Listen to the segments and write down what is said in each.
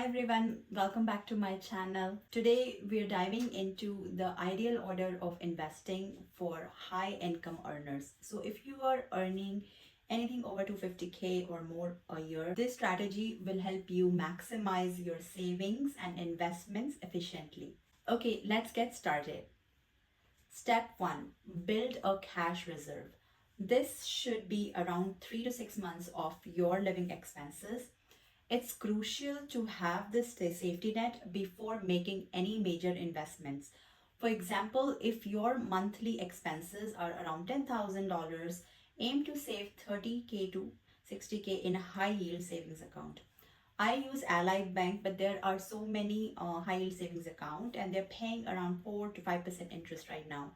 everyone, welcome back to my channel. Today we're diving into the ideal order of investing for high income earners. So if you are earning anything over 250k or more a year, this strategy will help you maximize your savings and investments efficiently. Okay, let's get started. Step 1, build a cash reserve. This should be around 3 to 6 months of your living expenses. It's crucial to have this safety net before making any major investments. For example, if your monthly expenses are around $10,000, aim to save 30k to 60k in a high yield savings account. I use Allied Bank, but there are so many high yield savings account and they're paying around 4 to 5% interest right now.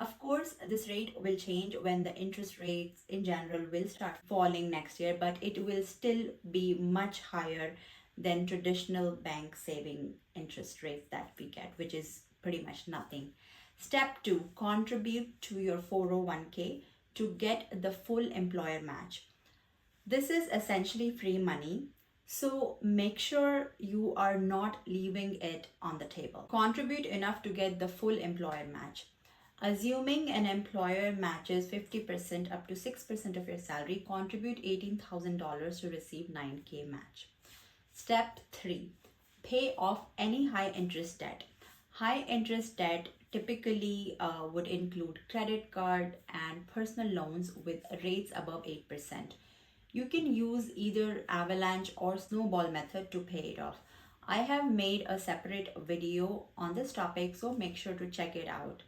Of course, this rate will change when the interest rates in general will start falling next year, but it will still be much higher than traditional bank saving interest rates that we get, which is pretty much nothing. Step 2, contribute to your 401k to get the full employer match. This is essentially free money, so make sure you are not leaving it on the table. Contribute enough to get the full employer match. Assuming an employer matches 50% up to 6% of your salary, contribute $18,000 to receive 9k match. Step 3, pay off any high interest debt. High interest debt typically would include credit card and personal loans with rates above 8%. You can use either avalanche or snowball method to pay it off. I have made a separate video on this topic, so make sure to check it out.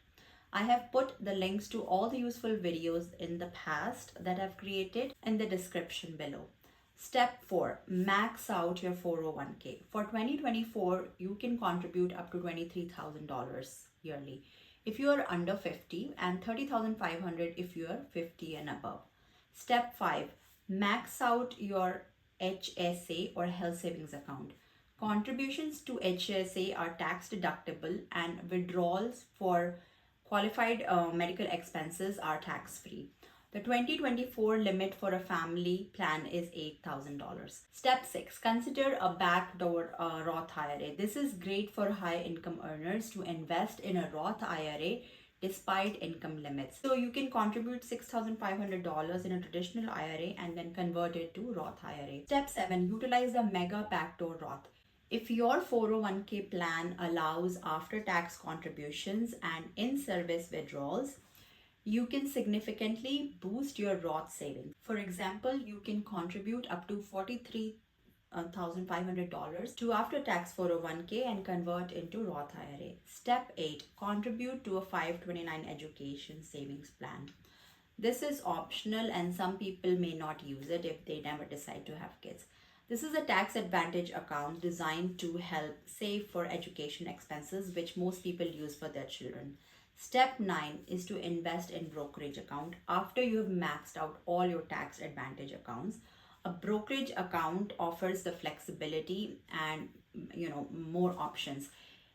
I have put the links to all the useful videos in the past that I've created in the description below. Step 4, max out your 401k. For 2024, you can contribute up to $23,000 yearly if you are under 50 and $30,500 if you are 50 and above. Step 5, max out your HSA or health savings account. Contributions to HSA are tax deductible and withdrawals for qualified medical expenses are tax-free. The 2024 limit for a family plan is $8,000. Step 6, consider a backdoor Roth IRA. This is great for high income earners to invest in a Roth IRA despite income limits. So you can contribute $6,500 in a traditional IRA and then convert it to Roth IRA. Step 7, utilize the mega backdoor Roth. If your 401k plan allows after-tax contributions and in-service withdrawals, you can significantly boost your Roth savings. For example, you can contribute up to $43,500 to after-tax 401k and convert into Roth IRA. Step 8, contribute to a 529 education savings plan. This is optional and some people may not use it if they never decide to have kids. This is a tax advantage account designed to help save for education expenses, which most people use for their children. Step 9 is to invest in brokerage account. After you have maxed out all your tax advantage accounts, a brokerage account offers the flexibility and more options.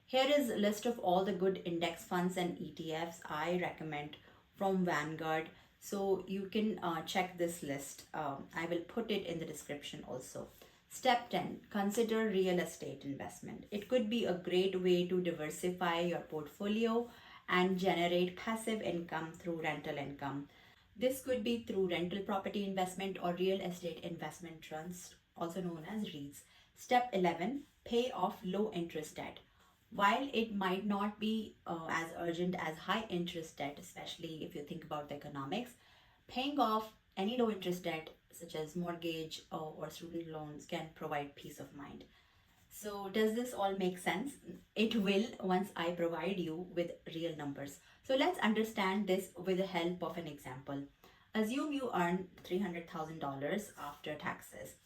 Here is a list of all the good index funds and ETFs I recommend from Vanguard. So you can check this list. I will put it in the description also. Step 10, consider real estate investment. It could be a great way to diversify your portfolio and generate passive income through rental income. This could be through rental property investment or real estate investment trusts, also known as REITs. Step 11, pay off low interest debt. While it might not be as urgent as high interest debt, especially if you think about the economics, paying off any low interest debt such as mortgage or student loans can provide peace of mind. So does this all make sense? It will once I provide you with real numbers. So let's understand this with the help of an example. Assume you earn $300,000 after taxes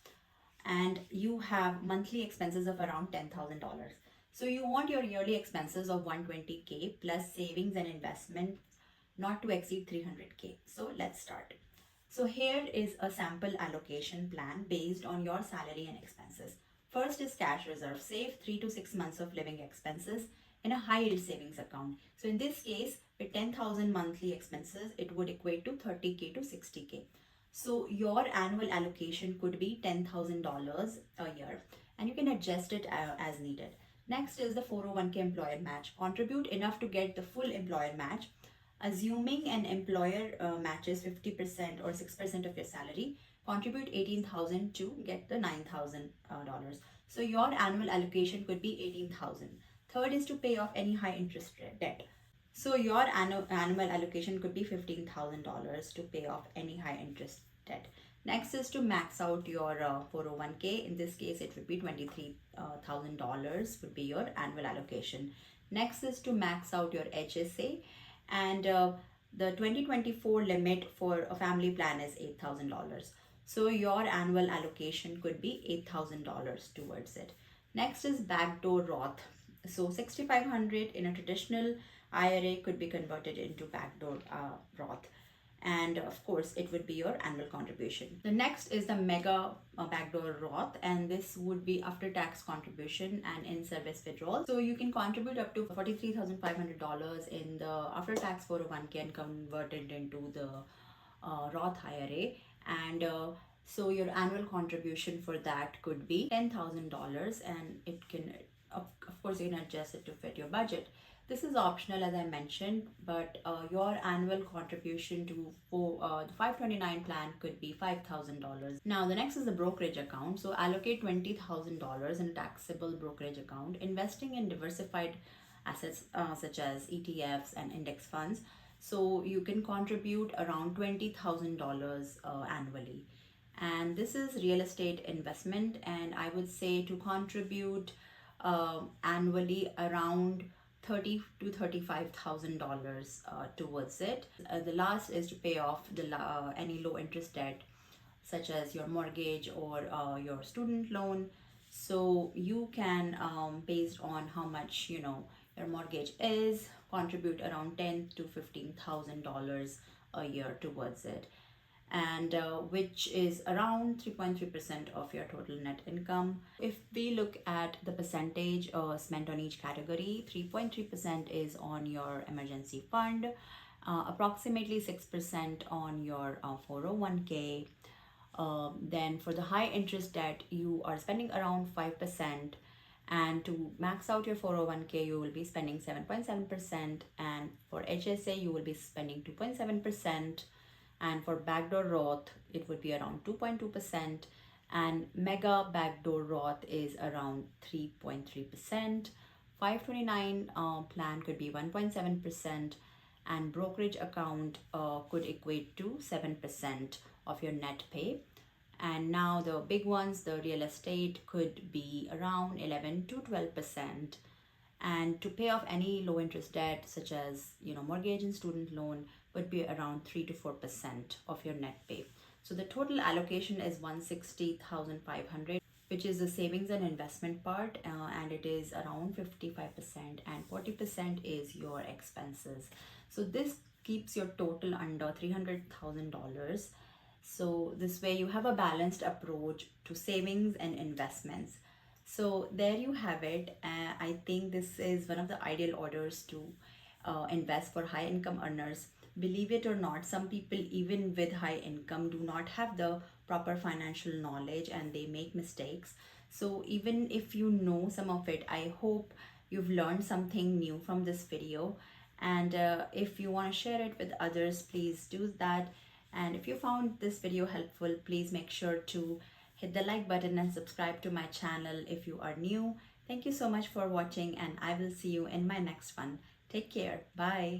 and you have monthly expenses of around $10,000. So you want your yearly expenses of 120k plus savings and investments not to exceed 300k. So let's start. So here is a sample allocation plan based on your salary and expenses. First is cash reserve. Save 3 to 6 months of living expenses in a high yield savings account. So in this case, with 10,000 monthly expenses, it would equate to 30k to 60k. So your annual allocation could be $10,000 a year. and you can adjust it as needed. Next is the 401k employer match. Contribute enough to get the full employer match. Assuming an employer matches 50% or 6% of your salary, contribute 18,000 to get the $9,000. So your annual allocation could be 18,000. Third is to pay off any high interest debt. So your annual allocation could be $15,000 to pay off any high interest debt. Next is to max out your 401k. In this case, it would be $23,000 would be your annual allocation. Next is to max out your HSA, and the 2024 limit for a family plan is $8,000. So your annual allocation could be $8,000 towards it. Next is backdoor Roth. So 6,500 in a traditional IRA could be converted into backdoor Roth, and of course it would be your annual contribution. The next is the mega backdoor Roth, and this would be after tax contribution and in service withdrawal. So you can contribute up to $43,500 in the after tax 401k and convert it into the Roth IRA, and so your annual contribution for that could be $10,000, and it can of course you can adjust it to fit your budget. This is optional as I mentioned, but your annual contribution to the 529 plan could be $5,000. Now the next is the brokerage account. So allocate $20,000 in a taxable brokerage account, investing in diversified assets such as ETFs and index funds. So you can contribute around $20,000 annually. And this is real estate investment, and I would say to contribute annually around $30,000 to $35,000 towards it. The last is to pay off the any low interest debt such as your mortgage or your student loan. So you can based on how much your mortgage is, contribute around $10,000 to $15,000 a year towards it, and which is around 3.3% of your total net income. If we look at the percentage spent on each category, 3.3% is on your emergency fund, approximately 6% on your 401k. Then for the high interest debt, you are spending around 5%. And to max out your 401k, you will be spending 7.7%. And for HSA, you will be spending 2.7%. And for backdoor Roth, it would be around 2.2%. And mega backdoor Roth is around 3.3%. 529 plan could be 1.7%. And brokerage account could equate to 7% of your net pay. And now the big ones, the real estate could be around 11 to 12%. And to pay off any low interest debt such as mortgage and student loan would be around 3 to 4% of your net pay. So the total allocation is $160,500, which is the savings and investment part, and it is around 55%, and 40% is your expenses. So this keeps your total under $300,000. So this way you have a balanced approach to savings and investments. So there you have it. I think this is one of the ideal orders to invest for high income earners. Believe it or not, some people even with high income do not have the proper financial knowledge and they make mistakes. So even if you know some of it, I hope you've learned something new from this video. And if you want to share it with others, please do that. And if you found this video helpful, please make sure to hit the like button and subscribe to my channel if you are new. Thank you so much for watching, and I will see you in my next one. Take care. Bye.